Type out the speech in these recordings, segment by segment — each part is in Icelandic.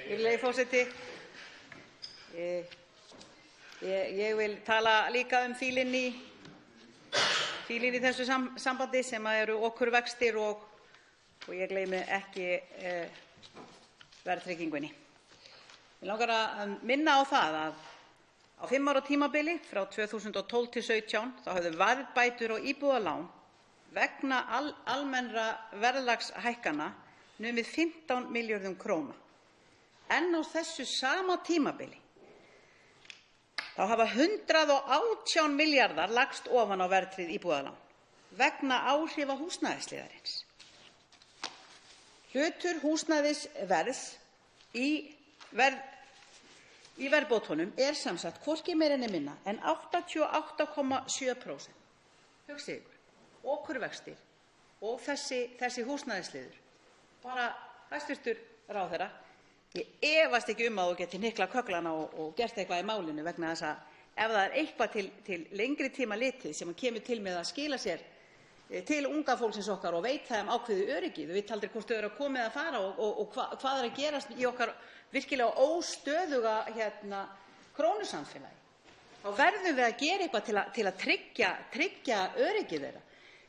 Virðulegi forseti. Ég vil tala líka fílinn í þessu sambandi sem eru okurvextir og ég gleymi ekki verðtryggingunni. Mig langar að minna á það að á 5 ára tímabili frá 2012 til 2017 höfðu verðbætur á íbúðalán vegna almennra verðlagshækkana numið 15 milljörðum króna. En á þessu sama tímabili hafa 118 milljarðar lagst ofan á verðtryggð íbúðalán vegna áhrifa húsnæðisliðarins. Hlutur húsnæðisverðs í verðbótunum sem sagt hvorki meira né minna en 88,7%. Hugsið ykkur, okurvextir og þessi húsnæðisliður. Bara hæstv. ráðherra, ég efast ekki að þú getir hnyklað kögglana og gert eitthvað í málinu vegna þess að ef það eitthvað til lengri tíma litið sem kemur til með að skila sér til unga fólksins okkar og veita þeim ákveðið öryggi, þau vita aldrei hvort þau eru að koma eða fara og hvað að gerast í okkar virkilega óstöðuga krónusamfélagi, þá verðum við að gera eitthvað til að tryggja öryggi þeirra.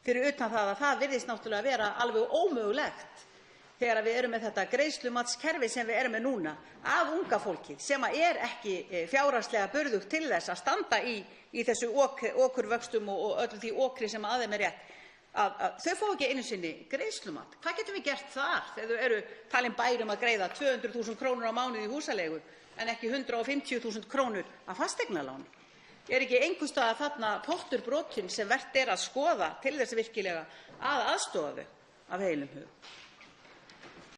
Fyrir utan það að það virðist náttúrulega vera alveg ómögulegt þegar við erum með þetta greiðslumatskerfi sem við erum með núna af unga fólkið sem ekki fjárhagslega burðugt til þess að standa í þessu okurvöxtum og öllu því okri sem að þeim rétt, að þau fá ekki einu sinni greiðslumat. Hvað getum við gert þar þegar þau eru talin bær að greiða 200.000 krónur á mánuði í húsaleigu en ekki 150.000 krónur af fasteignaláni? Er ekki einhvers staðar þarna pottur brotinn sem vert að skoða til þess virkilega að aðstoða þau af heilum hug?